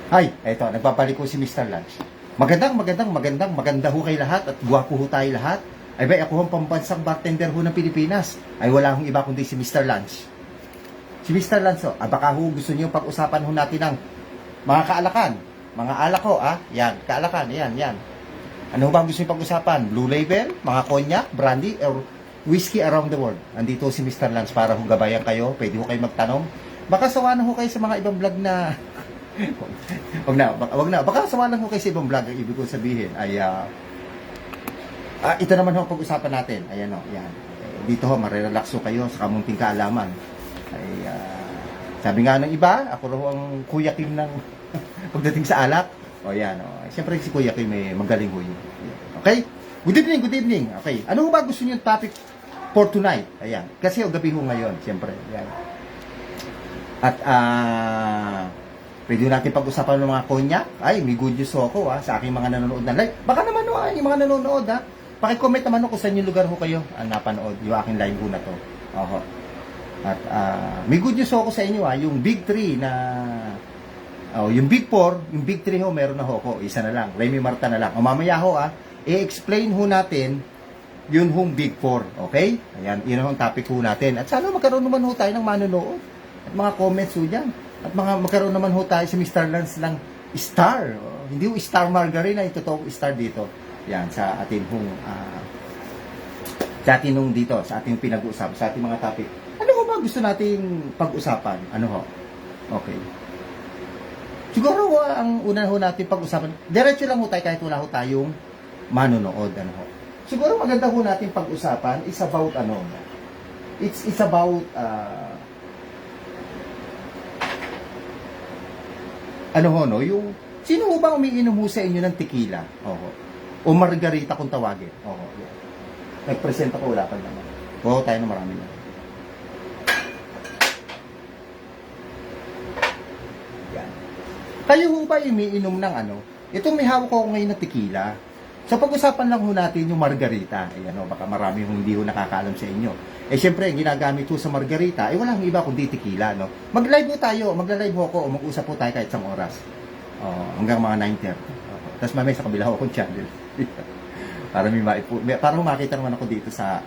Ay, eto, nagbabalik ko si Mr. Lance. Maganda ho kay lahat at gwapo ho tayo lahat. Ay ba, ako ang pambansang bartender ho ng Pilipinas. Ay wala hong iba kundi si Mr. Lance. Si Mr. Lance, baka ho gusto niyo pag-usapan ho natin ng mga kaalakan. Mga alak ho, yan, kaalakan, yan. Ano ba gusto niyo pag-usapan? Blue Label, mga cognac, brandy, or whiskey around the world. Andito si Mr. Lance para ho gabayan kayo. Pwede ho kayo magtanong. Baka sawa na ho kayo sa mga ibang vlog na wag na. Baka sawa lang ho kayo sa ibang vlog. Ang ibig kong sabihin ay ito naman ho ang pag-usapan natin. Ayan o, yan. Dito ho, marirelax ho kayo sa kamunting kaalaman. Ay, sabi nga ng iba, ako raw ang Kuya Kim ng pagdating sa alak. O yan, o. Siyempre si Kuya Kim may magaling ho yun. Okay? Good evening. Okay. Ano ho ba gusto niyo topic for tonight? Ayan. Kasi o gabi ho ngayon, siyempre. Ayan. At pwede natin pag-usapan ng mga cognac. Ay, may good news ako sa aking mga nanonood na live. Baka naman yung mga nanonood paki-comment naman kung saan yung lugar ho kayo napanood yung aking live ho na to. Oho. At may good news ako sa inyo yung Big 3 na yung Big 4, yung Big 3 ho meron na ho ako. Isa na lang. Remy Marta na lang. O mamaya ho i-explain ho natin yun hong Big 4. Okay? Ayan, yun ang topic ho natin. At sana magkaroon naman ho tayo ng manonood. At mga comments ho dyan. At magkaroon naman ho tayo si Mr. Lance ng star. Hindi ho star margarine na ito star dito. Yan, sa ating hong sa ating nung dito, sa ating pinag-uusapan, sa ating mga topic. Ano ho ba gusto nating pag-usapan? Ano ho? Okay. Siguro ho, ang una ho natin pag-usapan, diretso lang ho tayo kahit wala ho tayong manonood. Ano ho? Siguro maganda ho natin pag-usapan is about it's about yung sino ho ba umiinom ho sa inyo ng tequila? O margarita kung tawagin. Yeah. Nag-present ako, wala pa naman. Tayo na marami na. Yan. Kayo ho ba umiinom ng Itong may hawak ko ngayon na tequila. So pag-usapan lang ho natin yung margarita. Ayan baka marami hong hindi ho nakakaalam sa inyo. Siyempre, ginagamit ho sa margarita, walang iba kundi tequila, Mag-live ho tayo, magla-live ho ako, o mag-usap ho tayo kahit isang oras. Hanggang mga 9:30. Tapos mamaya sa kabila ho akong channel. para makita naman ako dito sa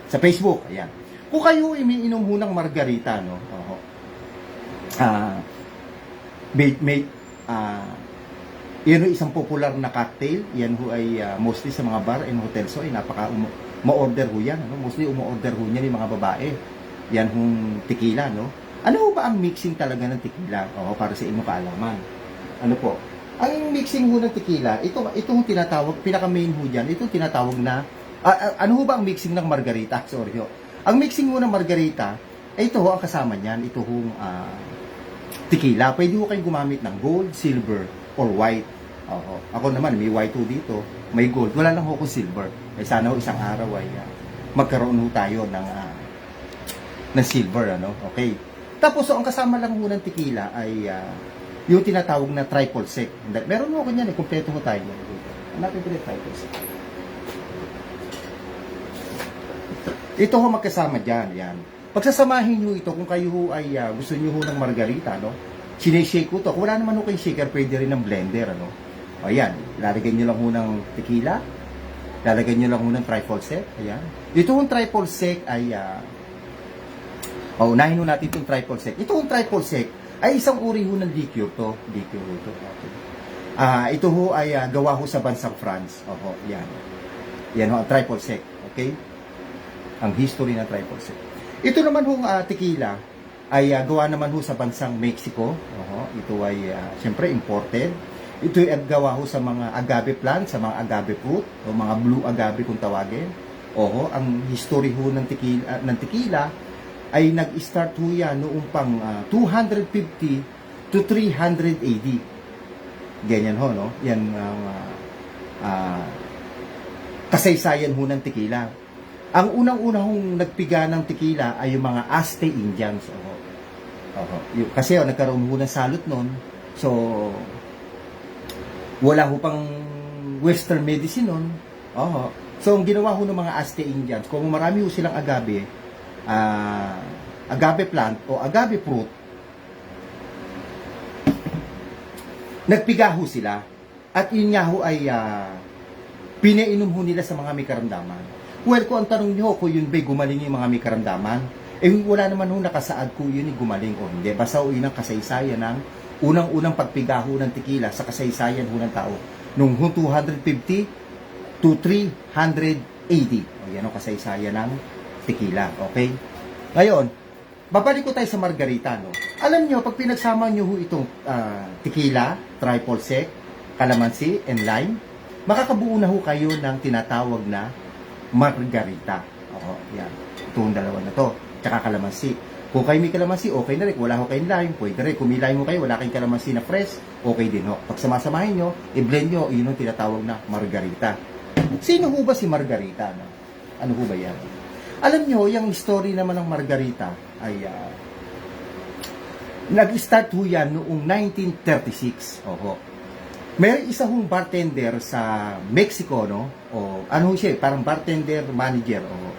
sa Facebook. Ayan. Kung kayo umiinom ho ng margarita, yan ho isang popular na cocktail. Yan ho ay mostly sa mga bar and hotels ay napaka ma-order ho yan. Mostly umo-order ho niyan yung mga babae. Yan hong tequila. Ano ho ba ang mixing talaga ng tequila? Para sa inyong kaalaman. Ano po? Ang mixing ho ng tequila, itong tinatawag, pinaka-main ho dyan, itong tinatawag na, ano ho ba ang mixing ng margarita? Sorry ho. Ang mixing ho ng margarita, ito ho ang kasama niyan, ito hong tequila. Pwede ho kayong gumamit ng gold, silver, or white. Ako naman, may white ho dito, may gold. Wala lang ho akong silver. Sana ho isang araw ay magkaroon ho tayo ng silver. Okay. Tapos, ang kasama lang ho ng tequila ay yung tinatawag na triple sec. Meron mo kanyan kumpleto mo tayo. Hanapin ko yung triple sec. Ito ho magkasama dyan. Yan. Pagsasamahin nyo ito, kung kayo ho ay gusto nyo ho ng margarita, sinishake ko to. Kung wala naman ho kayong shaker, pwede rin ng blender. Ayan, lalagyan nyo lang ho ng tequila. Lalagyan nyo lang ho ng triple sec. Ayan. Ito hong triple sec ay unahin ho natin itong triple sec. Ito hong triple sec ay isang uri ho ng liqueur to. Liqueur to. Okay. Ito ho ay gawa ho sa bansang France. Yan. Yan ho ang triple sec. Okay? Ang history ng triple sec. Ito naman ho tequila ay gawa naman ho sa bansang Mexico. Ito ay siyempre imported. Ito ay gawa ho sa mga agave plant, sa mga agave fruit, o mga blue agave kung tawagin. Ang history ho ng tequila ay nag-start ho yan noong pang 250 to 300 AD. Ganyan ho, Yan ang kasaysayan ho ng tequila. Ang unang-una hong nagpiga ng tequila ay yung mga Aztec Indians. Kasi nagkaroon ho ng salot nun. So, wala ho pang Western medicine nun. So, ang ginawa ho ng mga Aztec Indians, kung marami ho silang agave plant o agave fruit, nagpiga ho sila. At yun nga ho ay pinainom ho nila sa mga may karamdaman. Well, kung ang tanong nyo kung yun ba'y gumaling yung mga may karamdaman, wala naman ho nakasaad kung yun ay gumaling o hindi. Basta ho yun ang kasaysayan ng unang-unang pagpiga ho ng tequila sa kasaysayan ho ng tao. Nung 250 to 300 AD. O yan ang kasaysayan ng tequila. Okay? Ngayon, babalik ko tayo sa margarita. No? Alam nyo, pag pinagsama nyo ho itong tequila, triple sec, calamansi, and lime, makakabuo na ho kayo ng tinatawag na margarita. Oo, yan. Itong dalawa na to. Tsaka calamansi. Kung kayo may calamansi, okay na rin. Kung wala ho kayong lime, pwede rin. Kung may lime ho kayo, wala kayong calamansi na fresh, okay din ho. Pag samasamahin nyo, i-blend nyo, yun ang tinatawag na margarita. Sino ho ba si Margarita? No? Ano ho ba yan? Alam nyo, yung story naman ng Margarita ay nag-start ho yan noong 1936. Oho. May isa hong bartender sa Mexico, no? O ano siya, parang bartender manager. O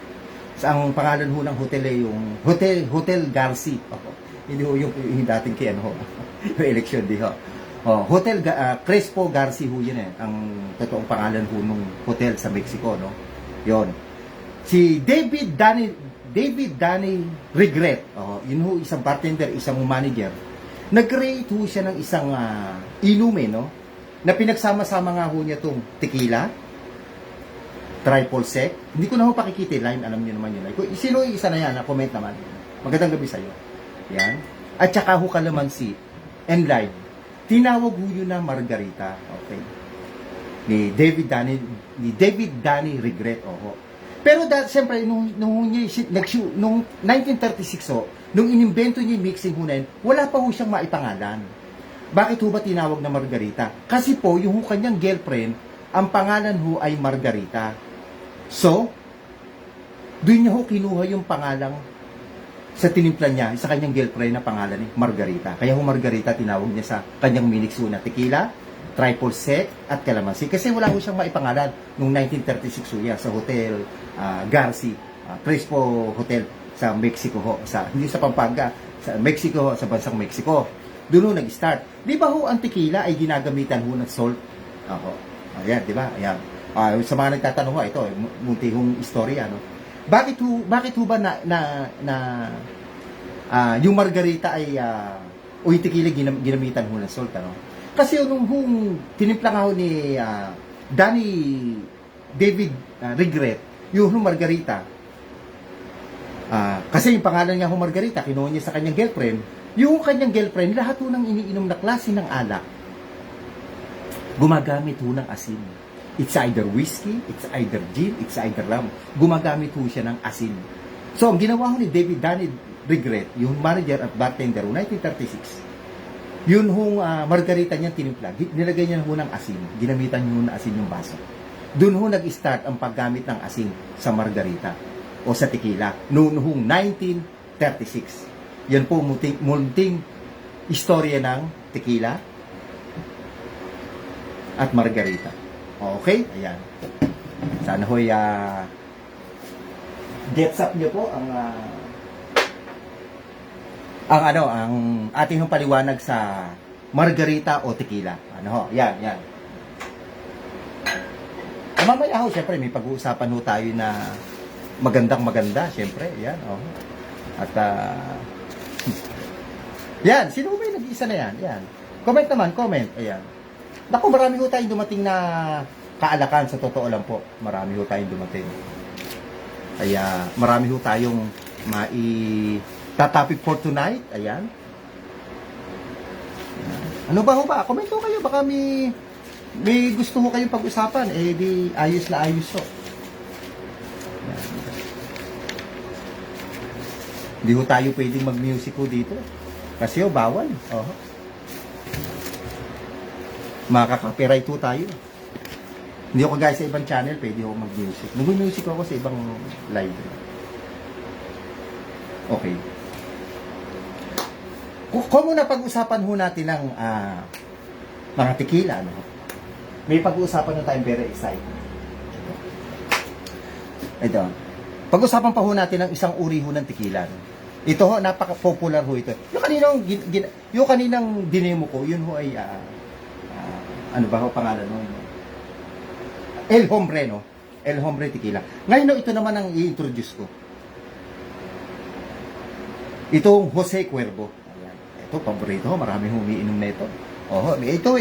sa ang pangalan ho ng hotel ay yung Hotel Garci. O, hindi ho yung dating kay ano ho. Yung election di ho. O, Hotel Crespo Garci ho yun eh. Ang totoong pangalan ho nung hotel sa Mexico, no? Yon. Si David Danny Regret. O, yun ho isang bartender, isang manager. Nag-create ho siya ng isang inumin, no? Na pinagsama-sama nga ho niya itong tequila, triple sec. Hindi ko na ho pakikita line, alam niyo naman yun. Sino yung isa na yan? Comment naman. Magandang gabi sa'yo. Yan. At saka ho calamansi and lime. Tinawag ho yun na margarita. Okay. Ni David Danny Regret. Oho. Pero siyempre, nung 1936, nung inimbento niya yung mixing ho na yun, wala pa ho siyang maipangalan. Bakit ho ba tinawag na Margarita? Kasi po, yung kanyang girlfriend, ang pangalan ho ay Margarita. So, doon niya ho kinuha yung pangalang sa tinimpla niya, sa kanyang girlfriend na pangalan ni Margarita. Kaya ho Margarita tinawag niya sa kanyang minix ho na tequila, triple sec, at calamansi. Kasi wala ho siyang maipangalan noong 1936 ho yan, sa Hotel Garci, Crespo Hotel sa Mexico ho. Hindi sa Pampanga, sa Mexico ho, sa bansang Mexico. Doon ho nag-start. Di ba ho ang tequila ay ginagamitan ho ng salt? Ako. Ayan, di ba? Ayan. Sa mga nagtatanong ho, ito, munti hong istorya, no? Bakit ho ba yung margarita ay o yung tequila ginamitan ho ng salt, ano? Kasi nung tinimpla nga ho ni David Regret, yung margarita, kasi yung pangalan nga ho Margarita, kinuha niya sa kanyang girlfriend. Yung kanyang girlfriend, lahat ho ng iniinom na klase ng alak, gumagamit ho ng asin. It's either whiskey, it's either gin, it's either rum. Gumagamit ho siya ng asin. So, ang ginawa ho ni David Danny Regret, yung manager at bartender ho, 1936, yun hong margarita niyang tinimpla, nilagay niya ho ng asin. Ginamitan niya ho ng asin yung baso. Doon ho nag-start ang paggamit ng asin sa margarita o sa tequila noong 1936. Yan po munting istorya ng tequila at margarita. Okay? Ayan. Sana ho'y gets up niyo po ang ating paliwanag sa margarita o tequila. Ano ho? Yan. Mamaya ho, syempre, may pag-uusapan ho tayo na maganda, syempre. Yan, oh. At, yan, sino ba yung nag-iisa na yan? Yan. Comment naman, comment. Ayan. Naku, marami ho tayong dumating na kaalakan, sa totoo lang po. Marami ho tayong dumating. Kaya, marami ho tayong topic for tonight. Ayan. Ano ba ho ba? Comment ho kayo. Baka may gusto ho kayong pag-usapan. Eh, di ayos na ayos ho. Ayan. Hindi ho tayo pwedeng mag-music ho dito. Kasi ho, bawal. Oh. Makaka-copyright ho tayo. Hindi ako guys sa ibang channel, pwede ho mag-music. Nag-music ako sa ibang live. Okay. Kung muna pag-usapan ho natin ng mga tequila, no? May pag-uusapan na tayong very exciting. Ito. Pag-usapan pa ho natin ng isang uri ho ng tequila. No? Ito ho, napaka-popular ho ito. Yung kaninang dinemo ko, yun ho ay ano ba ho pangalan nun? El Hombre, no? El Hombre Tequila. Ngayon, no, ito naman ang i-introduce ko. Itong Jose Cuervo. Ayan. Ito, paborito ko. Marami humiinom na ito. Oh, ito,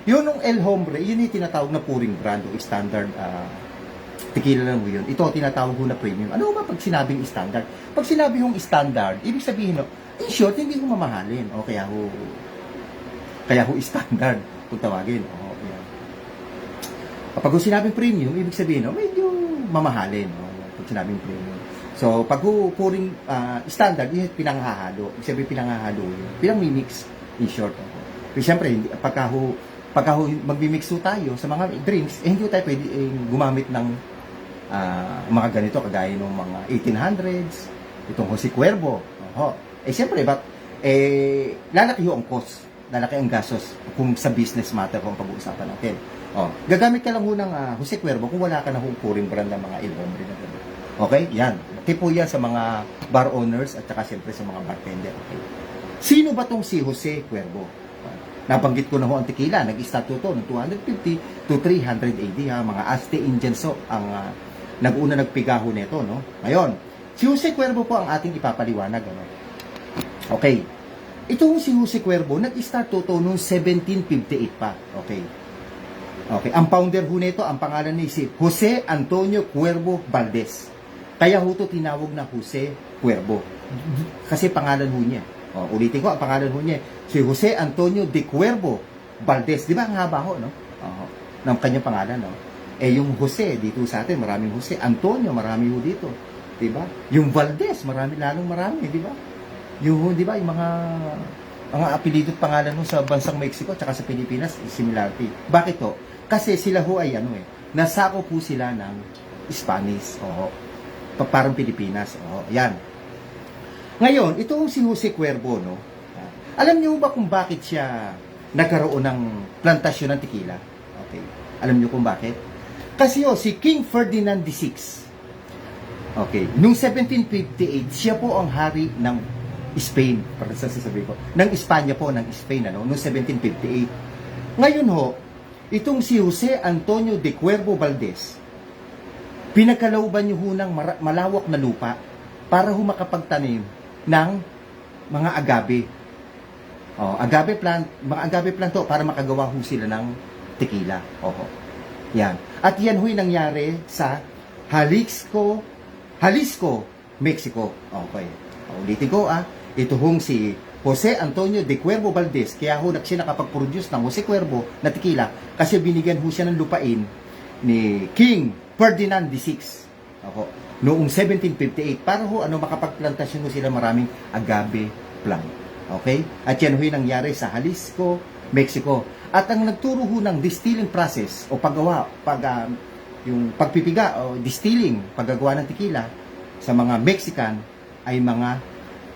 yun ng El Hombre, yun yung tinatawag na pouring brand o standard tequila lang yun. Ito, tinatawag ko na premium. Ano ba pag sinabing standard? Pag sinabi yung standard, ibig sabihin, no, in short, hindi ko mamahalin. O, kaya ho standard, kung tawagin. O, yan. Pag sinabing premium, ibig sabihin, no, medyo mamahalin. O, pag sinabing premium. So, pag pouring standard, yun pinanghahalo. Ibig sabihin, pinanghahalo yun. Pinang-mimix, in short. Pero siyempre, pagka magmi-mix tayo sa mga drinks, hindi tayo pwede gumamit ng mga ganito, kagaya ng mga 1800s, itong Jose Cuervo. Siyempre, lalaki yung cost, lalaki ang gastos kung sa business matter kung pag-uusapan natin. Gagamit ka lang ho ng Jose Cuervo kung wala ka na pouring brand ng mga El Hombre na gano'n. Okay? Yan. Tip po yan sa mga bar owners at saka siyempre sa mga bartender. Okay? Sino ba tong si Jose Cuervo? Nabanggit ko na ho ang tequila. Nag-start to ng 250 to 300 AD. Mga Aztec Indians ang nag-una nagpigaho nito. No? Ngayon, si Jose Cuervo po ang ating ipapaliwanag. Ano? Okay. Itong si Jose Cuervo, nag-start to noong 1758 pa. Okay. Okay. Ang founder ho nito, ang pangalan ni si Jose Antonio Cuervo Valdez. Kaya ho ito tinawag na Jose Cuervo. Kasi pangalan ho niya. Ulitin ko, ang pangalan ho niya, si Jose Antonio de Cuervo Valdez. Di ba ang haba ho, no? Ng kanyang pangalan, no? Yung Jose, dito sa atin, maraming Jose. Antonio, marami ho dito. Di ba? Yung Valdez, lalong marami, di ba? Yung, di ba, yung mga apelido at pangalan ho sa bansang Mexico at sa Pilipinas, similarity. Bakit to? Kasi sila ho ay, nasako po sila ng Spanish. Parang Pilipinas. Yan. Ngayon, itong si Jose Cuervo, no? Alam niyo ba kung bakit siya nagkaroon ng plantasyon ng tequila? Okay. Alam niyo kung bakit? Kasi si King Ferdinand VI. Okay. Noong 1758, siya po ang hari ng Spain. Para sa sasabihin ko. Ng Espanya po, ng Spain, noong 1758. Ngayon itong si Jose Antonio de Cuervo Valdez, pinagkalooban niyo ng malawak na lupa para makapagtanim ng mga agave. Mga agave plant to para makagawa sila ng tequila. Yan. At yan nangyari sa Jalisco, Mexico. Okay. Ulitin ko ito si Jose Antonio de Cuervo Valdez. Kaya siya nakapag-produce ng Jose Cuervo na tequila kasi binigyan siya ng lupain ni King Ferdinand VI. Noong 1758 para makapagplantasyon sila maraming agave plant. Okay? At yan nangyari sa Jalisco, Mexico. At ang nagturo ng distilling process o yung pagpipiga o distilling, paggagawa ng tequila sa mga Mexican ay mga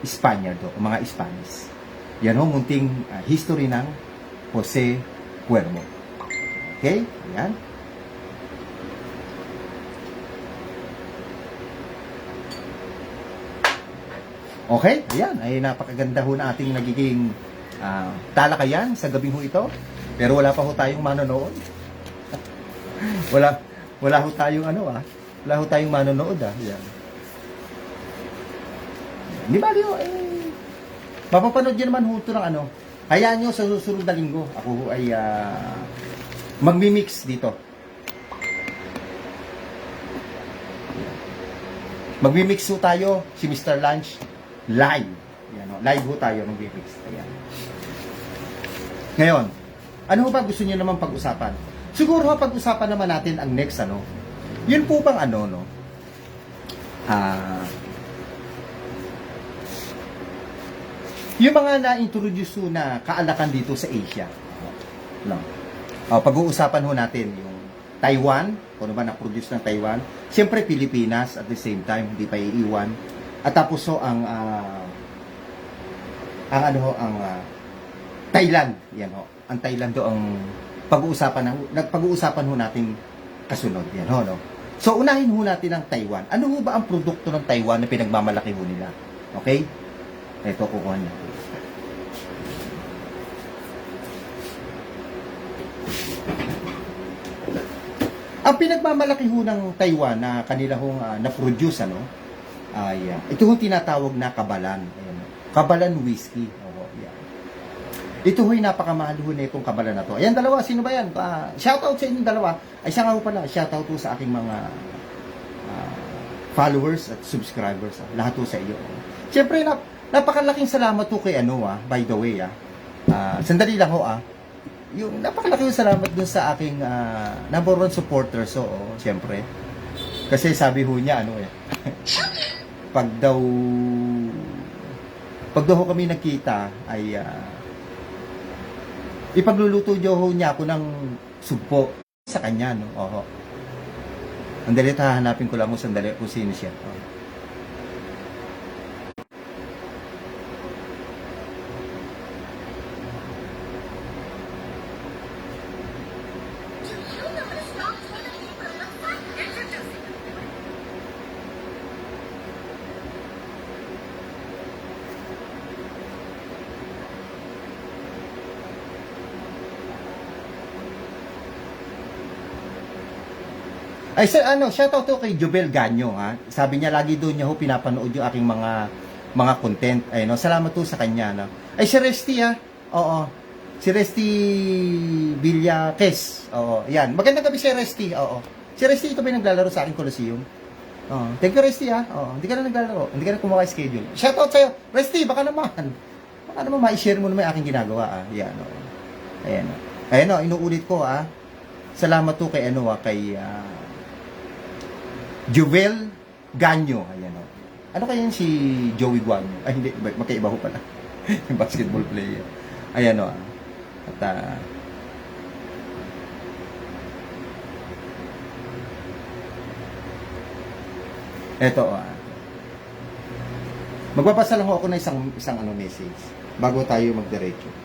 Spaniard o mga Spanish. Yan munting history ng Jose Cuervo. Okay? Yan. Okay, ayan, ay napakaganda na ating nagiging talakayan sa gabing ito. Pero wala pa tayong manonood. wala tayong wala tayong manonood Ayan. Di ba mapapanood nyo naman ito ng hayaan nyo sa susunod na linggo. Ako ay magmi-mix dito. Magmi-mix tayo si Mr. Lunch live. Live tayo mag-mix. Ayan. Ngayon, ano ba gusto niyo naman pag-usapan? Siguro pag-usapan naman natin ang next Yun po bang yung mga na-introduce na kaalakan dito sa Asia. Pag-uusapan natin yung Taiwan, kung ba na-produce ng Taiwan. Siyempre Pilipinas at the same time, hindi pa iiwan. At tapos ang Thailand, yan ang Thailand ang pag-uusapan natin kasunod, yan no. So unahin natin ang Taiwan. Ano ba ang produkto ng Taiwan na pinagmamalaki nila? Okay? Ito kukuha natin. Ang pinagmamalaki ho ng Taiwan na kanila hong na-produce, ano, ay ito hong tinatawag na kabalan. Ayan, kabalan whiskey. Oo, yan. Ito ho'y napakamahal ho na itong kabalan na to. Ayan, dalawa, sino ba yan? Shoutout sa inyong dalawa. Ay, siya nga ho pala, shoutout ho sa aking mga followers at subscribers. Lahat ho sa iyo. Siyempre, napakalaking salamat ho kay by the way, sandali lang ho, yung napakalaking salamat dun sa aking number one supporter. So, siyempre. Kasi sabi ho niya, pag daw ho kami nagkita, ay ipagluluto niya ako ng sugpo sa kanya, no? Oo. Andali, hahanapin ko lang mo sandali kung sino siya. Ay, sir, shoutout to kay Jubel Ganyo, ha. Sabi niya, lagi doon niya ho pinapanood yung aking mga content. Ay, no, salamat to sa kanya, no. Ay, si Resty, ha. Oo. Si Resty Villaques. Oo, yan. Magandang gabi si Resty. Oo. Si Resty, ito ba yung naglalaro sa aking Coliseum? Oo. Thank you, Resty, ha. Oo. Hindi ka na naglalaro. Hindi ka na kumuha schedule. Shoutout sa'yo. Resty, baka naman ma-share mo naman yung aking ginagawa, ah. Yan, oo. Ayan, o. Ayan, o. Inuulit ko, ah. Salamat to kay, kay, Jovel Ganyo. Ayan, o. Ano kaya si Joey Guanyo? Ay, hindi. Magkaiba ho pala. Yung basketball player. Ayan, o. At, eto, magbabasa lang ako ng isang message bago tayo magdiretso.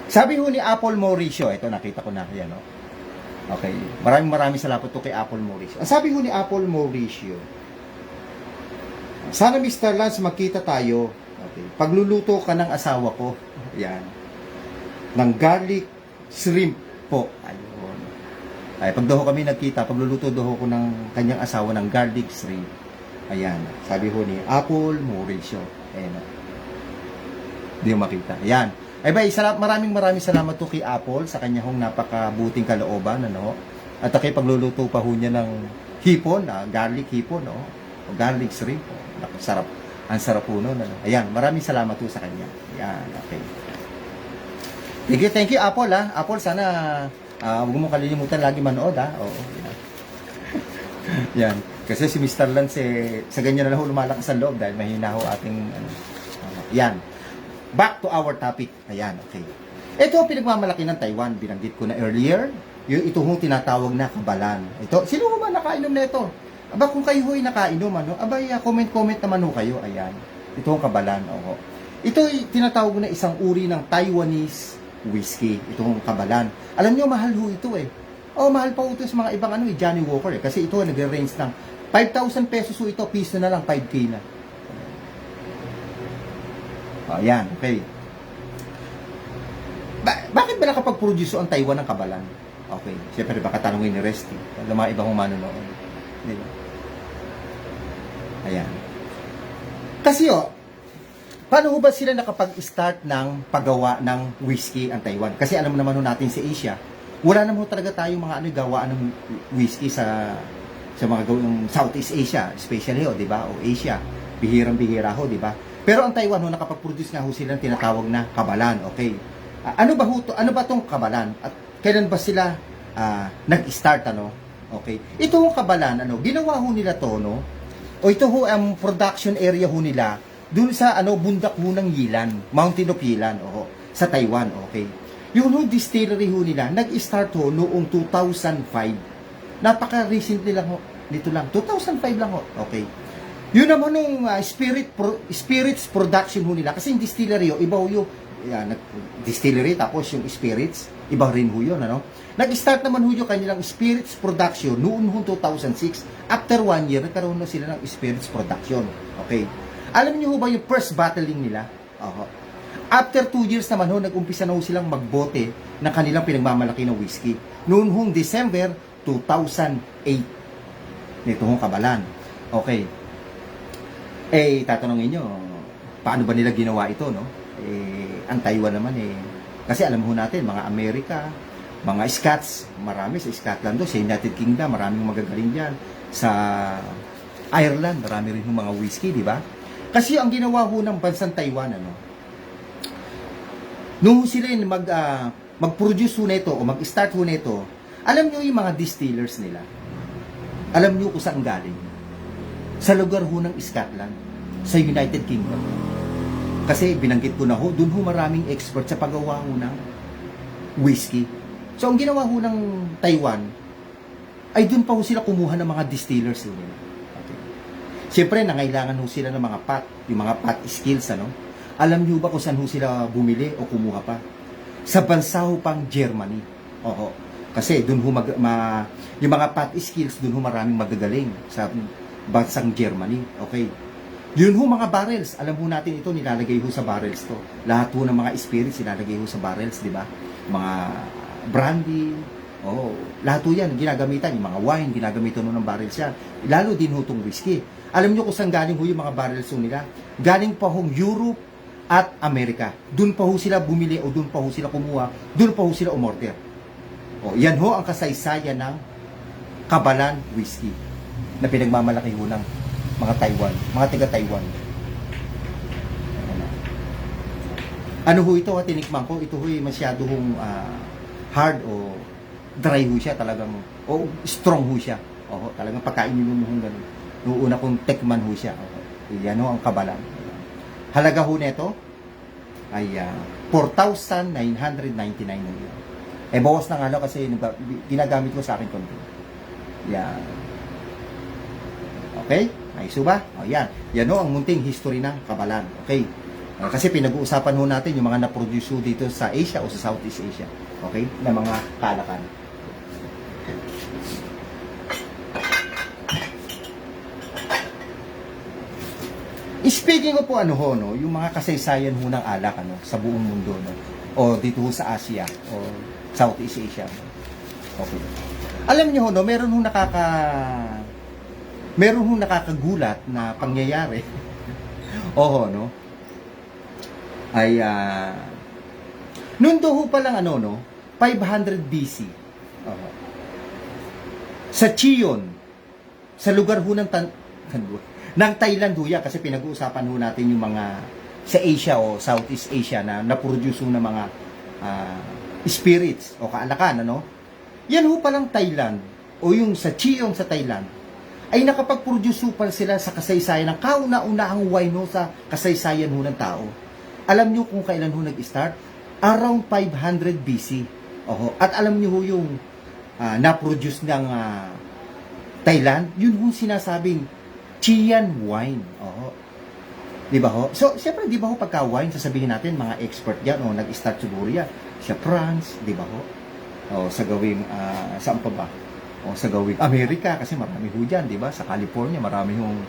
Sabi ho ni Apple Mauricio, ito nakita ko na, yan, no? Okay, maraming salamat to kay Apple Mauricio. Ang sabi ho ni Apple Mauricio, sana Mr. Lance magkita tayo. Okay, pagluluto ka ng asawa ko, yan, ng garlic shrimp po. Ayun. Ay, pag daw kami nagkita, pagluluto daw ko ng kanyang asawa ng garlic shrimp. Ayan, sabi ho ni Apple Mauricio. Ayan, no? Hindi mo makita. Ayan. Ay bay, maraming salamat to kay Apple sa kanya hong napakabuting kalooban, ano? At kay pagluluto pa ho niya ng hipon, garlic hipon, no? O garlic shrimp. Sarap. Ang sarap po nun, ano? Ayan, maraming salamat po sa kanya. Ayan, okay. Thank you, Apple, ha? Apple, sana huwag mo kalilimutan lagi manood, ha? Oo, yan. Yan. Kasi si Mr. Lance, sa ganyan na lang ho lumalakas sa loob dahil mahina ho ating, yan. Back to our topic. Ayan, okay. Ito ang pinagmamalaki ng Taiwan. Binanggit ko na earlier. Ito hong tinatawag na kabalan. Ito, sino ba nakainom na ito? Aba, kung kayo ho'y nakainom, abay, comment naman ho kayo. Ayan. Ito ang kabalan. Oo. Ito ay tinatawag na isang uri ng Taiwanese whiskey. Ito ang kabalan. Alam niyo, mahal ho ito eh. Mahal pa ho ito sa mga ibang Johnny Walker eh. Kasi ito nagre-range ng 5,000 pesos ho ito. Piso na lang, 5K na. Ayan, okay. Bakit ba nakapag-produce ang Taiwan ng kabalan? Okay, siyempre baka tanongin ni Resty. Alam mga ibang manonood. Di ba? Ayan. Kasi paano ba sila nakapag-start ng paggawa ng whiskey ang Taiwan? Kasi alam naman natin sa Asia, wala naman talaga tayong mga gawaan ng whiskey sa mga gawang Southeast Asia, especially di ba? O Asia. Bihirang-bihira ho, di ba? Pero ang Taiwan nakapag-produce nga ho sila ng tinatawag na kabalan, okay? Ano ba tong kabalan? At kailan ba sila nag-start, Okay. Ito ho kabalan, ginawa ho nila to, O ito ho ang production area ho nila dun sa bundak ho ng Yilan, Mountain of Yilan, sa Taiwan, okay? Yung ho distillery ho nila nag-start ho noong 2005. Napaka-recently lang ho, dito lang, 2005 lang ho, okay? Yun naman yung spirits production ho nila. Kasi yung distillery, iba ho yung distillery, tapos yung spirits, iba rin ho yun, ano? Nag-start naman ho yung kanilang spirits production noon ho 2006. After 1 year, nagkaroon na sila ng spirits production. Okay. Alam niyo ho ba yung first bottling nila? After 2 years naman ho, nag-umpisa na ho silang magbote ng kanilang pinagmamalaki na whiskey. Noon hong December 2008. Nito hong kabalan. Okay. Tatanungin nyo, paano ba nila ginawa ito, no? Ang Taiwan naman kasi alam ho natin, mga Amerika, mga Scots, marami sa Scotland sa United Kingdom, maraming magagaling diyan. Sa Ireland, marami rin yung mga whiskey, di ba? Kasi ang ginawa ho ng bansang Taiwan, nung sila mag-produce ho nito o mag-start ho nito, alam nyo yung mga distillers nila, alam nyo kung saan galing? Sa lugar ho ng Scotland, sa United Kingdom. Kasi binanggit ko na ho, dun ho maraming expert sa paggawa ho ng whiskey. So, ang ginawa ho ng Taiwan, ay dun pa ho sila kumuha ng mga distillers ho nila. Okay. Siyempre, nangailangan ho sila ng mga pot, yung mga pot skills, Alam niyo ba kung saan ho sila bumili o kumuha pa? Sa bansa ho pang Germany. Oo. Kasi dun ho yung mga pot skills, dun ho maraming magagaling sa bansang Germany. Okay. Yun ho mga barrels. Alam ho natin ito, nilalagay ho sa barrels to. Lahat ho ng mga spirits, nilalagay ho sa barrels, di ba? Mga brandy, lahat ho yan, ginagamitan. Yung mga wine, ginagamitan ho ng barrels yan. Lalo din ho itong whiskey. Alam nyo kung saan galing ho yung mga barrels ho nila? Galing pa ho Europe at Amerika. Doon pa ho sila bumili o doon pa ho sila kumuha, doon pa ho sila umorder. Yan ho ang kasaysayan ng Kabalan Whiskey na pinagmamalaki ho ng mga Taiwan, mga taga-Taiwan. Ano ho ito, tinikman ko, ito ho masyado hong hard o dry ho siya, talagang, o strong ho siya. Talagang pagkainin mo hong ganun. Noong una kong tekman ho siya. Yan ho ang Kabalan. Halaga ho nito ay 4,999 ho yun. Bawas na nga lang kasi ginagamit ko sa akin konti. Yan. Okay? Ay, suba? Yan. Yan ho ang munting history ng Kabalan. Okay? Kasi pinag-uusapan ho natin yung mga na-produce ho dito sa Asia o sa Southeast Asia. Okay? Na mga kalakan. Speaking of po yung mga kasaysayan ho ng alak sa buong mundo o dito ho sa Asia o Southeast Asia. Okay. Alam niyo meron ho nakakagulat na pangyayari. Ay noon do ho pa lang 500 BC. Sa Chion, sa lugar ho ng Thailand ho yan, kasi pinag-uusapan ho natin yung mga sa Asia o Southeast Asia na na-produce ho ng mga spirits o kaalakan, Yan ho palang Thailand o yung sa Chion sa Thailand ay nakapag-produce ho pa sila sa kasaysayan ng kauna-unahang wine ho sa kasaysayan ho ng tao. Alam nyo kung kailan ho nag-start? Around 500 BC. At alam nyo ho yung na-produce ng Thailand, yun ho sinasabing Chian wine. Di ba ho? So, siyempre, di ba ho, pagka wine, sasabihin natin, mga expert yan, nag-start siguro yan. Sa France, di ba ho? Sa gawing, saan pa ba? Sa gawing Amerika, kasi marami ho dyan, di ba? Sa California, marami hong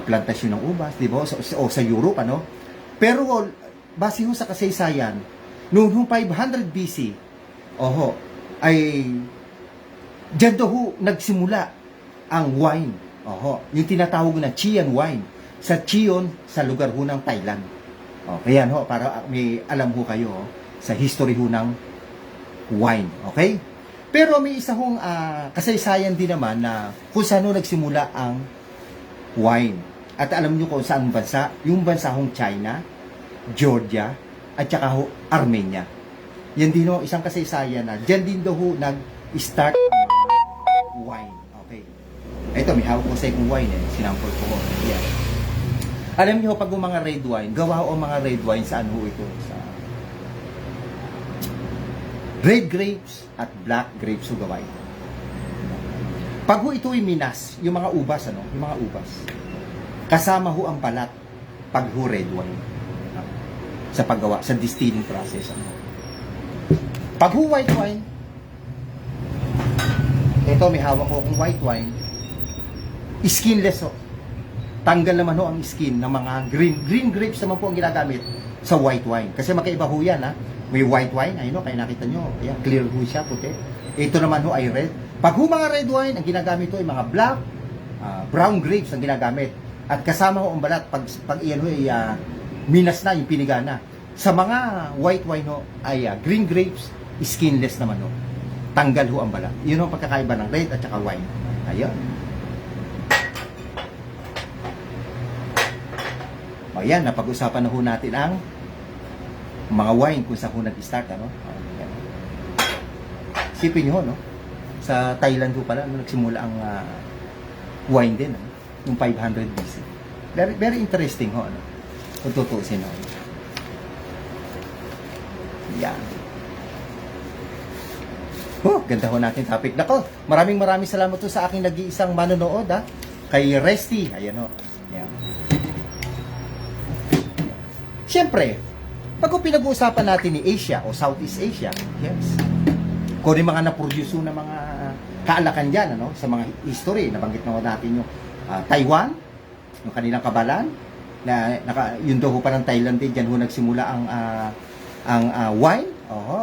plantasyon ng ubas, di ba? O sa Europe, Pero, base ho sa kasaysayan, noong 500 BC, ay, dyan daw ho, nagsimula ang wine. Yung tinatawag na Chian wine. Sa Chion, sa lugar ho ng Thailand. Kaya para may alam ho kayo sa history ho ng wine. Okay? Pero may isa hong kasaysayan din naman na kung saan ho nagsimula ang wine. At alam nyo kung saan bansa? Yung bansa hong China, Georgia, at saka ho Armenia. Yan din ho, isang kasaysayan na dyan din daw ho nag-start ang wine. Ito, may hawak ko sa ikong wine sinample ko. Yan. Alam niyo pag yung mga red wine, gawa o mga red wine, saan ho ito? Sa red grapes at black grapes ho gawa ito. Pag ho ito ay minas, yung mga ubas, yung mga ubas, kasama ho ang balat pag ho red wine. sa paggawa, sa distilling process. Pag white wine, ito may hawak ko kung white wine, skinless ho. Tanggal naman ho ang skin ng mga green grapes naman po ang ginagamit sa white wine. Kasi magkaiba ho yan ha. May white wine, ayun ho, kaya nakita nyo, ayan, clear ho siya, puti. Ito naman ho ay red. Pag ho mga red wine, ang ginagamit ho ay mga black, brown grapes ang ginagamit. At kasama ho ang balat, pag iyan ho ay minas na, yung piniga na. Sa mga white wine ho ay green grapes, skinless naman ho. Tanggal ho ang balat. Yun ho ang pagkakaiba ng red at saka wine. Ayun. O yan, napag-usapan na ho natin ang mga wine kung saan ho nag-start, ano? Ayan. Sipin nyo, no? Sa Thailand ho pala, nagsimula ang wine din, ano? Yung 500 BC. Very, very interesting ho, ano? Kung tutusin ho. Yan. Oh, ganda ho natin topic. Nako, maraming salamat po sa aking nag-iisang manonood, ha? Kay Resty. Ayan ho. Yan. Siyempre, pag pinag-uusapan natin ni Asia o Southeast Asia, yes, kung yung mga na-produce na mga kaalakan dyan, ano, sa mga history, nabanggit na natin yung Taiwan, yung kanilang kabalan, yun daw ho parang Thailand din, dyan ho nagsimula ang wine,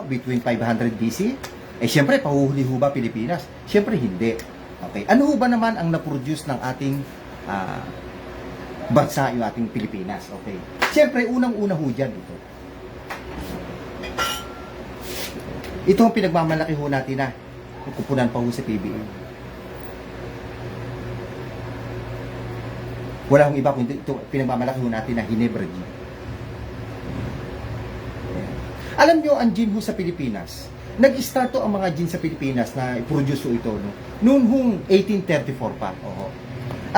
between 500 BC. Eh, siyempre, pahuhuli ho ba Pilipinas? Siyempre, hindi. Okay. Ano ho ba naman ang na-produce ng ating bansa, yung ating Pilipinas? Okay. Siyempre, unang-una ho dyan ito. Ito ang pinagmamalaki ho natin na kupunan pa ho sa PBA. Wala hong iba kundi ito pinagmamalaki ho natin na Ginebra gin. Alam nyo, ang gin ho sa Pilipinas, nag-start to ang mga gin sa Pilipinas na i-produce ho ito, no? Noong hong 1834 pa.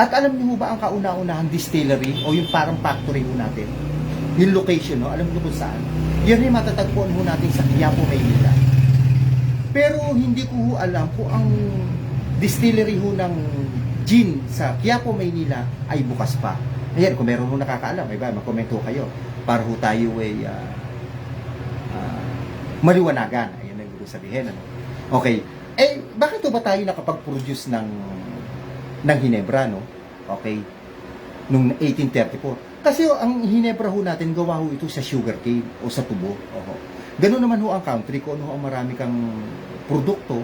At alam niyo ba ang kauna-unahang distillery o yung parang factory ho natin? Yung location, no? Alam niyo kung saan? Yan yung matatagpuan ho natin sa Quiapo, Maynila. Pero hindi ko ho alam kung ang distillery ho ng gin sa Quiapo, Maynila ay bukas pa. Ayan, kung meron ho nakakaalam, mag-komento kayo para ho tayo ay maliwanagan. Ayan ang gusto sabihin. Ano? Okay. Eh, bakit ba tayo nakapag-produce ng Ginebra, no? Okay. Noong 1834. Kasi ang Ginebra ho natin, gawa ho ito sa sugarcane o sa tubo. Ganun naman ho ang country, kung ano ho ang marami kang produkto,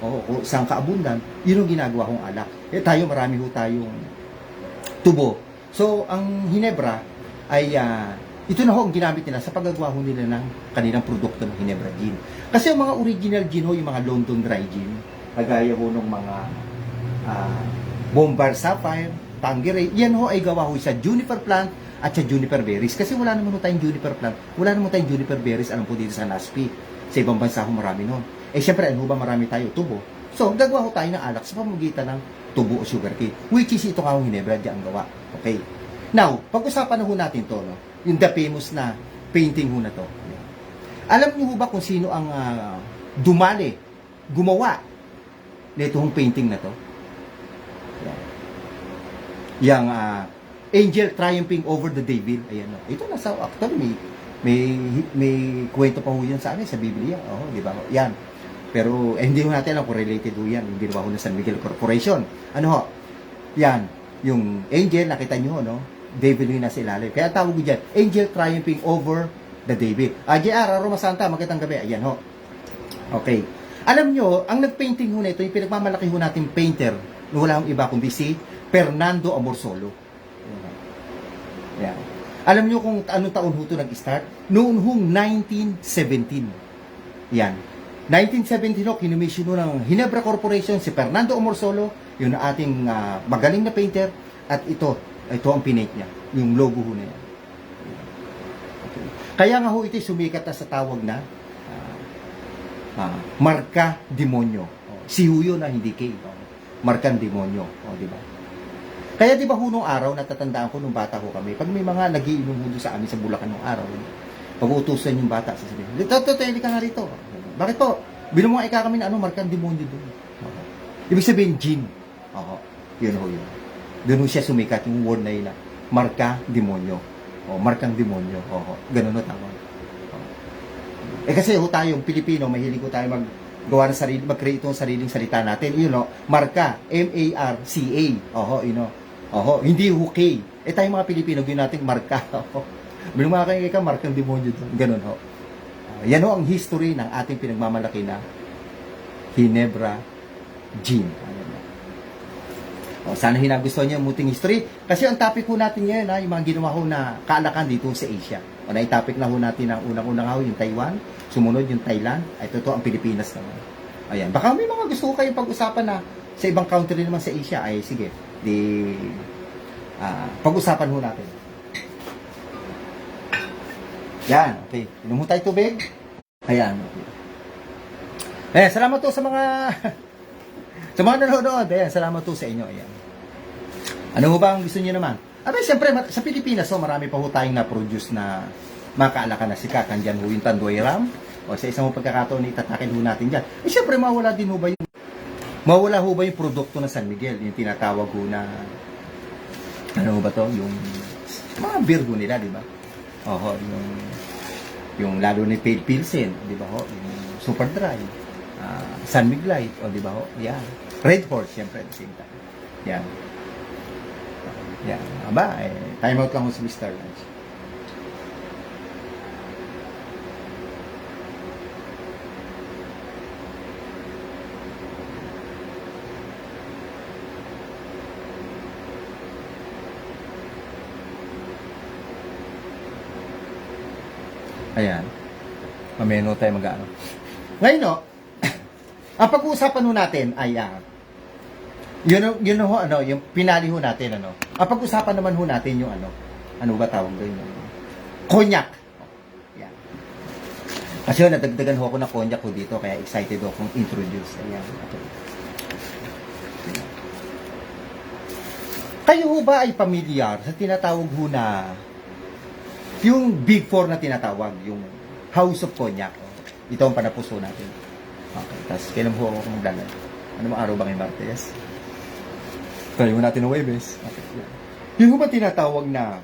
o saan kaabundan, yun ang ginagawa hong alak. Eh tayo, marami ho tayong tubo. So, ang Ginebra ay, ito na ho ang ginamit nila sa paggagawa ho nila ng kanilang produkto ng Ginebra gin. Kasi ang mga original gin ho, yung mga London Dry Gin, kagaya ho ng mga Bombard Sapphire, Tanqueray, yan ho ay gawa ho sa juniper plant at sa juniper berries. Kasi wala naman ho tayong juniper plant, wala naman tayong juniper berries, alam po dito sa Naspi. Sa ibang bansa ho marami nun. Eh syempre, ano ba marami tayo? Tubo. So, gagawa ho tayo ng alak sa pamamagitan ng tubo o sugarcane, which is ito nga ho Ginebra, diyan gawa. Okay. Now, pag-usapan na ho natin to, no? Yung the famous na painting ho na to. Alam niyo ho ba kung sino ang gumawa nito hong painting na to? Yang Angel Triumphing Over the Devil. Ayan, no? Ito nasa actually may kwento pa ho yan sa amin sa Biblia. Di ba? Yan. Pero hindi ho natin alam kung related ho yan. Yung ginawa ho ng San Miguel Corporation. Ano ho? Yan. Yung angel, nakita nyo, no? Devil yung nasa ilalim. Kaya tawag ko dyan, Angel Triumphing Over the Devil. JR, Roma Santa, magandang gabi. Ayan ho. Okay. Alam nyo, ang nagpainting ho na ito, yung pinagmamalaki ho nating painter, wala hong iba kundi si Fernando Amorsolo. Ayan. Alam nyo kung anong taon ho ito nag-start? Noon hong 1917. Yan. 1917 ho, kinumisyon ho ng Ginebra Corporation si Fernando Amorsolo, yung ating magaling na painter, at ito ang pinake niya, yung logo ho na yan. Okay. Kaya nga ho ito sumikat na sa tawag na Marka Demonyo. Si Huyo na hindi K. Markan Demonyo. Di ba? Kaya di ba ho nung araw, natatandaan ko nung bata ko kami, pag may mga nagiinom ho sa amin sa Bulacan nung araw, pag-uutusan yung bata, sasabihin, Teli ka nga rito. Bakit po? Bilang mga kami na Markan Demonyo doon. Ibig sabihin, gin. Yun ho yun. Doon ho siya sumikat yung word na yun na Marka Demonyo. O, markang demonyo. Oo, ganun o tawag. Eh kasi ho tayong Pilipino, mahilig ko tayo maggawa ng sarili, mag-create ng sariling salita natin. You know, marka, M-A-R-C-A. Oho, you know. Oho, hindi ho K. Eh tayong mga Pilipino, gawin natin marka. Bilang mga kayo ka, markang demonyo doon. Ganun ho. Yan ho ang history ng ating pinagmamalaki na Ginebra Gin. O, sana hinagustuhan niyo ang muting history. Kasi ang topic ho natin ngayon, yung mga ginawa ho na kaalakan dito sa Asia. O, na-topic na ho natin ang unang-unang ho, yung Taiwan. Sumunod yung Thailand. Ay, ito ang Pilipinas naman. Ayan. Baka may mga gusto ko kayong pag-usapan na sa ibang country naman sa Asia. Ay, sige. Pag-usapan ho natin. Yan. Okay. Inom ho tayo tubig. Ayan. Okay. Eh, salamat to sa mga sa mga nanonood. Ayan, salamat to sa inyo. Ayan. Ano ho ba ang gusto niyo naman? Abay, siyempre, sa Pilipinas, marami pa ho tayong na-produce na makaalakan na sikat. Andyan ho yung Tanduay Ram. O sa isang pagkakataon, itatakin ho natin dyan. Eh, siyempre, mawala ho ba yung produkto ng San Miguel? Yung tinatawag ho na, ano ho ba to? Yung mga beer ho nila, di ba? Oho, yung lalo ni Pale Pilsen, di ba ho? Yung Super Dry. San Miguelite, o di ba ho? Yan. Red Horse, siyempre, at the same time. Yan. Yan. Aba, time out lang ho si Mr. Lunch. Ayan. Mameno tayo mag-ano. Ngayon, no, ang pag-uusapan ho natin ay yun ho, ano, yung pinali ho natin, ano. Ang pag-uusapan naman ho natin yung ano ba tawag doon? Cognac. Yan. Kasi nadagdagan ho ako ng cognac ho dito, kaya excited ho akong introduce. Ayan. Okay. Kayo ho ba ay pamilyar sa tinatawag ho na yung Big Four na tinatawag, yung House of Cognac? Ito ang panapuso natin. Okay, tapos kailan ho ako maglalagay? Ano mo araw ba ngayon, Martes? Tayo natin ng Webes. Okay, yan. Yung ba tinatawag na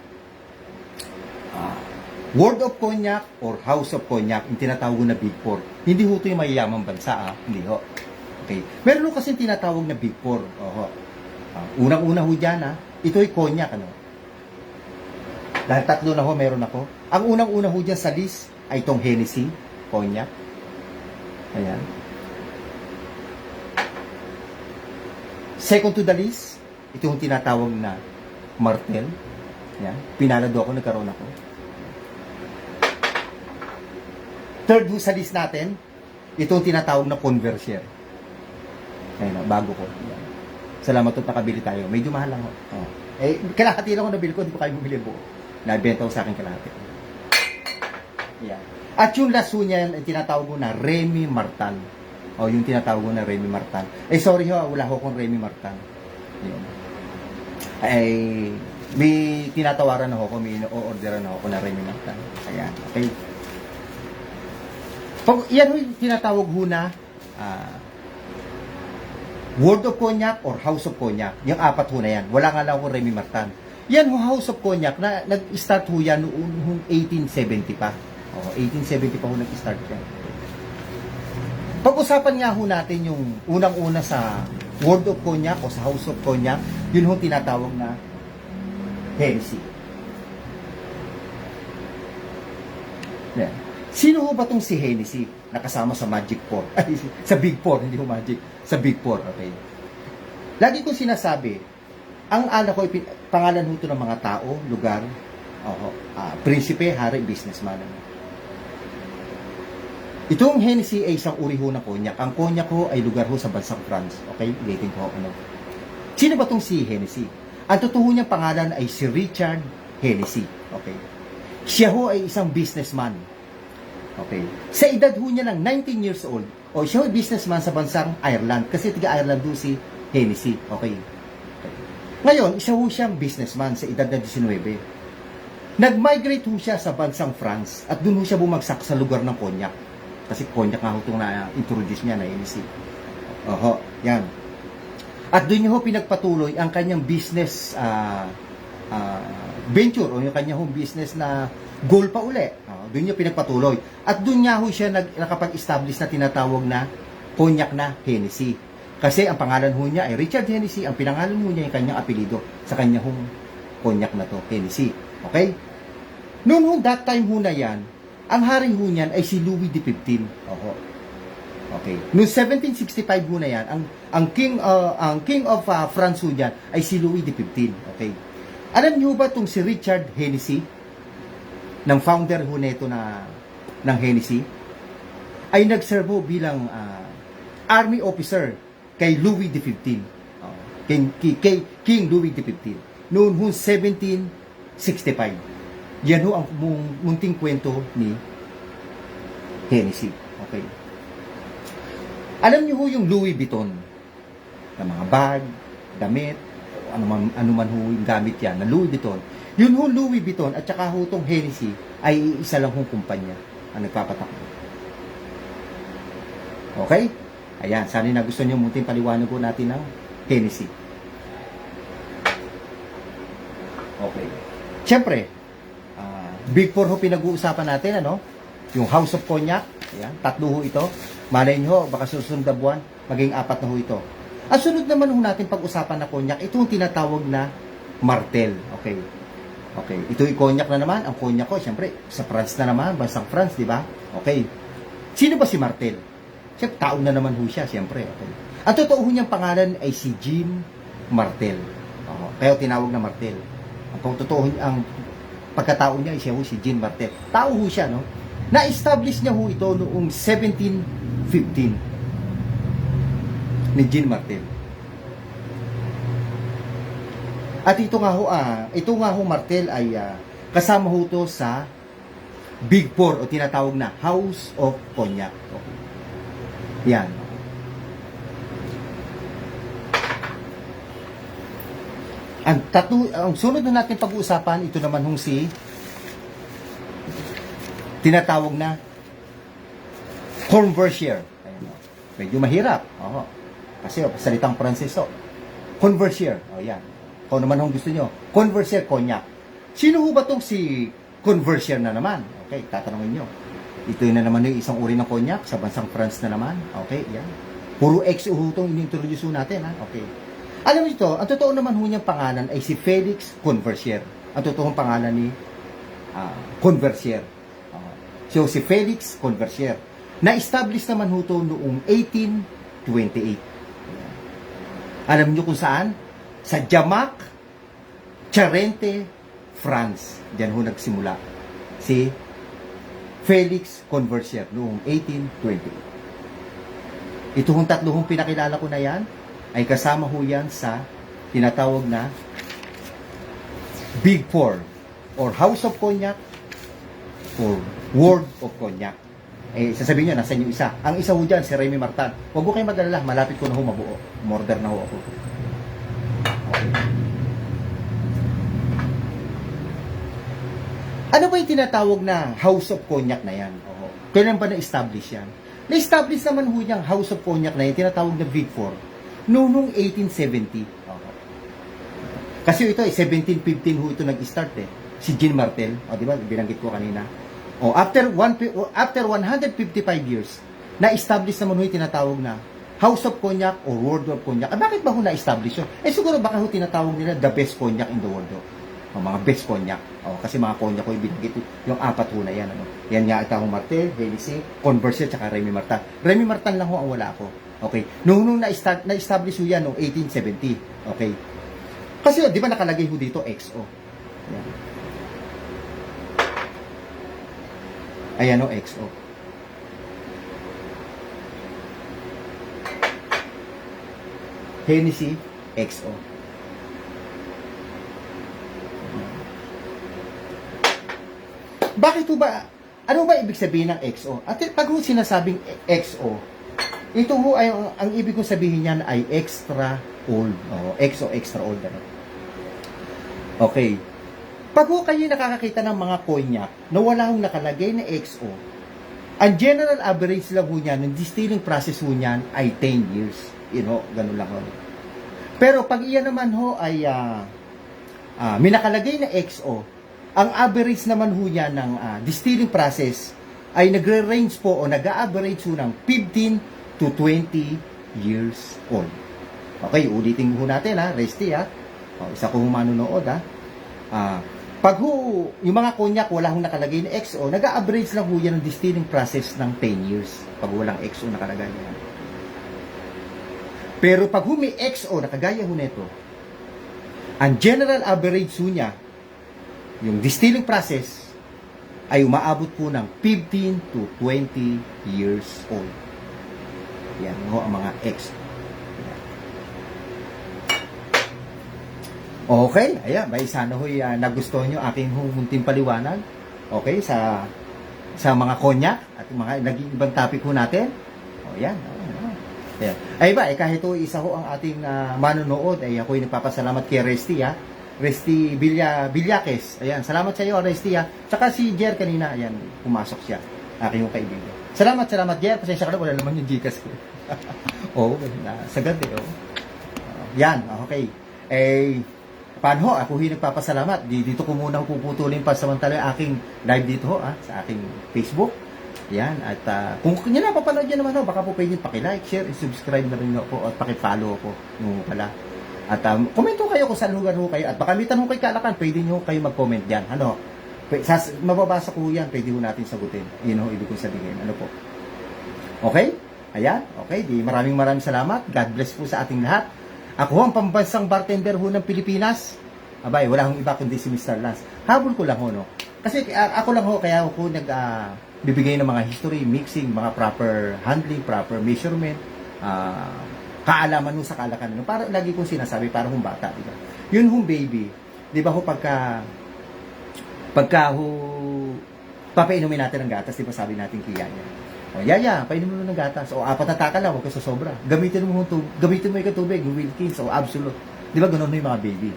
World of Cognac or House of Cognac, yung tinatawag na Big Four. Hindi ho ito yung mayayamang bansa, Hindi ho. Okay. Meron ho kasi tinatawag na Big Four. Oho. Unang-una ho dyan, ito ay Cognac, ano? Dahil tatlo na ho, meron ako. Ang unang-una ho dyan sa list ay itong Hennessy, Cognac. Ayan. Second to the list, ito yung tinatawag na Martel. Ayan. Pinalado ako, nagkaroon ako. Third ho sa list natin, ito yung tinatawag na Conversier. Ayan, bago ko. Ayan. Salamat at nakabili tayo. Medyo mahal lang ho. Oh. Eh, kalahati lang ko nabili ko, hindi ko kayo bumili buo. Nabenta ko sa akin kalahati. Ayan. At yung last ho niyan, tinatawag ko na Remy Martin. O, yung tinatawag ko na Remy Martin. Eh, sorry ho, wala ho akong Remy Martin. Ayan. Ay, may tinatawaran na ho ko, may o-orderan na ho ko na Remy Martin. Ayan, okay. Pag, yan ho yung tinatawag ho na World of Cognac or House of Cognac. Yung apat ho na yan. Wala nga lang akong Remy Martin. Yan ho, House of Cognac, na nag-start ho yan noong 1870 pa. O, 1870 pa ho nag-start yan. Pag-usapan nga ho natin yung unang-una sa World of Cognac o sa House of Cognac, yun ho tinatawag na Hennessy. Yan. Sino ho ba itong si Hennessy? Nakasama sa Magic Four. Ay, sa Big Four, hindi ho Magic. Sa Big Four, okay. Lagi kong sinasabi, ang ala ko, pangalan ho ito ng mga tao, lugar, prinsipe, hari, businessman. Itong Hennessy ay isang uri ho ng cognac. Ang cognac ho ay lugar ho sa bansang France. Okay, ulitin ko ano. Sino ba itong si Hennessy? Ang totoo niyang pangalan ay si Richard Hennessy. Okay. Siya ho ay isang businessman. Okay. Sa edad ho niya ng 19 years old, siya ho ay businessman sa bansang Ireland. Kasi tiga-Ireland ho si Hennessy. Okay. Ngayon, isa ho siyang businessman sa edad na 19. Nag-migrate ho siya sa bansang France at doon ho siya bumagsak sa lugar ng cognac. Kasi cognac nga ho itong na-introduce niya na Hennessy. Oho, yan. At doon niya ho pinagpatuloy ang kanyang business venture o yung kanya home business na goal pa uli. Doon niya pinagpatuloy. At doon niya ho siya nakapag-establish na tinatawag na cognac na Hennessy. Kasi ang pangalan ho niya ay Richard Hennessy, ang pinangalan ho niya yung kanyang apelido sa kanya hong cognac na to, Hennessy. Okay? Noon ho, that time ho na yan, ang hari ho niyan ay si Louis XV. Okay. Noong 1765 ho na yan, ang king of France ho niyan ay si Louis XV. Okay. Alam niyo ba itong si Richard Hennessy, ng founder ho nito ng Hennessy, ay nag-serve ho bilang army officer kay Louis XV. King Louis XV. Noon ho 1765. Yan ho ang munting kwento ni Hennessy. Okay. Alam niyo ho yung Louis Vuitton na mga bag, damit, ano man ho yung gamit yan na Louis Vuitton. Yun ho Louis Vuitton at saka ho itong Hennessy ay isa lang hong kumpanya ang nagpapatakbo. Okay? Ayan, sana na gusto niyo munting paliwanag ko natin ng Hennessy. Okay. Siyempre, Big Four ho pinag-uusapan natin, ano? Yung House of Cognac. Ayan, tatlo ho ito. Malay nyo, baka susunod na buwan, maging 4 na ho ito. Ang sunod naman ho natin pag-usapan na cognac, ito yung tinatawag na Martell. Okay. Okay. Ito yung cognac na naman. Ang cognac ko, siyempre, sa France na naman, bansang France, di ba? Okay. Sino ba si Martell? Siyempre, tao na naman ho siya, siyempre. Okay. Ang totoo ho niyang pangalan ay si Jean Martell. Kaya tinawag na Martell. Ang pagkatao niya ay siya ho si Jean Martell. Tao ho siya, no? Na-establish niya ho ito noong 1715 ni Jean Martell. At ito nga ho Martell ay kasama ho ito sa Big Four o tinatawag na House of Cognac. Okay. Yan. Ang sunod na natin pag-uusapan, ito naman hong si tinatawag na Courvoisier. Medyo mahirap. Kasi salitang Pranses to. Courvoisier. Yan. Kung naman hong gusto nyo. Courvoisier Cognac. Sino ho ba itong si Courvoisier na naman? Okay, tatanungin nyo. Ito na naman yung isang uri ng cognac sa bansang France na naman. Okay, yan. Puro XO ho itong in-introduce natin. Okay. Alam mo ito, ang totoo naman ho niyang pangalan ay si Felix Courvoisier. Ang totoong pangalan ni Courvoisier. So, si Felix Courvoisier. Na-establish naman ho ito noong 1828. Alam niyo kung saan? Sa Jamac, Charente, France. Diyan ho nagsimula si Felix Courvoisier noong 1828. Ito hong tatlo hong pinakilala ko na yan ay kasama ho yan sa tinatawag na Big Four or House of Cognac or World of Cognac. Sasabihin nyo, nasa inyo isa. Ang isa ho dyan, si Remy Martin. Huwag ko kayo mag-alala, malapit ko na ho mabuo. Murder na ho ako. Okay. Ano ba yung tinatawag na House of Cognac na yan? Kailan ba na-establish yan? Na-establish naman ho yung House of Cognac na yan, tinatawag na Big Four, noong 1870. Kasi ito 1715 ho ito nag-start Si Jean Martell, di ba? Binanggit ko kanina. After 155 years, na-establish naman ho yung tinatawag na House of Cognac or World of Cognac. Bakit ba ho na-establish yun? Siguro baka ho tinatawag nila the best cognac in the world. Mga best cognac. Kasi mga cognac ko ibinigit yung 4 ho na yan. Yan nga ito ho Martell, Hennessy, Courvoisier, tsaka Remy Martin. Remy Martin lang ho ang wala ko. Okay. Noong na-establish ho yan noong 1870. Okay. Kasi di ba nakalagay ho dito XO. Yan. Ayan o, XO. Hennessy, XO. Bakit ho ba, ano ba ibig sabihin ng XO? At pag ho sinasabing XO, ito ho ay, ang ibig kong sabihin niyan ay extra old. XO, extra old. Okay. Pag ho kayo nakakakita ng mga cognac na wala hong nakalagay na XO, ang general average lang ho niyan, yung distilling process ho niyan ay 10 years. Ganun lang ho. Pero pag iyan naman ho ay may nakalagay na XO, ang average naman ho niya ng distilling process ay nagre-range po o nag-average ho ng 15 to 20 years old. Okay, ulitin ho natin Resty O, isa ko manunood pag ho, yung mga konyak wala hong nakalagay na XO, nag-average lang ho yan ng distilling process ng 10 years pag walang XO nakalagay yan. Pero pag ho may XO nakagaya ho nito, ang general average ho niya, yung distilling process, ay umaabot po ng 15 to 20 years old. Yan ho ang mga XO. Okay, ayan, may sana ho'y nagustuhan nyo aking munting paliwanag. Okay, sa mga konyak at mga naging ibang topic ho natin. O, yan. Ayan. Ay ba, kahit ho isa ho ang ating manonood, ay ako'y nagpapasalamat kay Resty, Resty Villakes. Ayan, salamat sa iyo, Resty, Tsaka si Jer kanina, ayan, pumasok siya. Aking yung kaibigan. Salamat, Jer. Pasensya ka na, wala naman yung Gcash ko. Oo, sagad yan, okay. Paano ako nagpapasalamat. Dito ko muna puputulin pa samantala yung aking live dito sa aking Facebook. Yan. At kung nyo napapanood nyo naman baka po pwede paki-like, share, subscribe na rin ako at paki-follow ako nung pala. At komento kayo kung saan lugar ho kayo. At baka may tanong kay Kalakan, pwede nyo kayo mag-comment dyan. Mababasa ko yan, pwede ho natin sagutin. Yun ho, ibig kong sabihin. Ano po? Okay? Ayan. Okay. Maraming salamat. God bless po sa ating lahat. Ako ang pambansang bartender ho ng Pilipinas. Abay, wala akong iba kundi si Mr. Lance. Habol ko lang ho, Kasi ako lang ho, kaya ako bibigay ng mga history, mixing, mga proper handling, proper measurement, kaalaman ho sa Kalakan. Para lagi kong sinasabi, para hong bata, diba? Yun hong baby, di ba ho, pagka ho, papainumin natin ng gatas, di ba sabi natin kaya niya. O, yaya, painumin mo ng gatas. O, 4 na taka lang, huwag ka sobra. Gamitin mo yung tubig, yung Wilkins, o Absolute. Di ba ganun yung mga baby?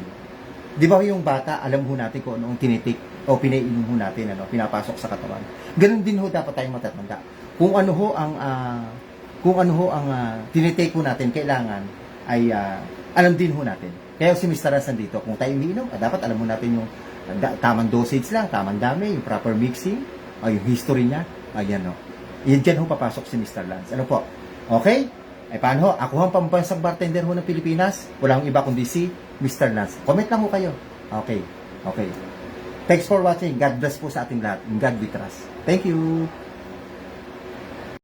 Di ba yung bata, alam ho natin kung anong tinitik o pinainom ho natin, pinapasok sa katawan. Ganun din ho dapat tayong matatanda. Kung ano ho ang tinitake ho natin, kailangan ay alam din ho natin. Kaya si Mr. Ras nandito, kung tayo umiinom, dapat alam ho natin yung tamang dosage lang, tamang dami, yung proper mixing, yung history niya, ayan Yan dyan ho papasok si Mr. Lance. Ano po? Okay? Ay paano ho? Ako ang pambansang bartender ho ng Pilipinas. Wala akong iba kundi si Mr. Lance. Comment lang ho kayo. Okay. Thanks for watching. God bless po sa ating lahat. God be trust. Thank you.